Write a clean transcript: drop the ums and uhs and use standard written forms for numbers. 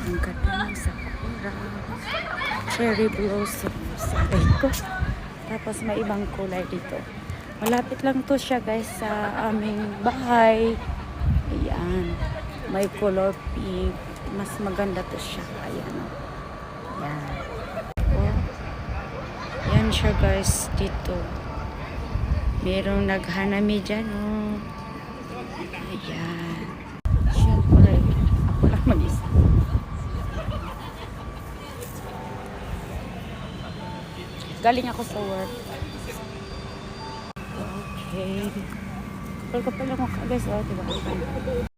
Ang ganda ng sakura. Cherry blossom. Sabi ko. Tapos may ibang kulay dito. Malapit lang to siya guys sa aming bahay. Ayan. May color pink. Mas maganda to siya. Ayan. Ayan. Oh. Ayan siya guys dito. Merong naghanami dyan. Oh. Ayan. Siyempre. Ako lang mag-isa. Galing ako sa work. Okay. Kapal-kapal lang ako guys. Oh, diba?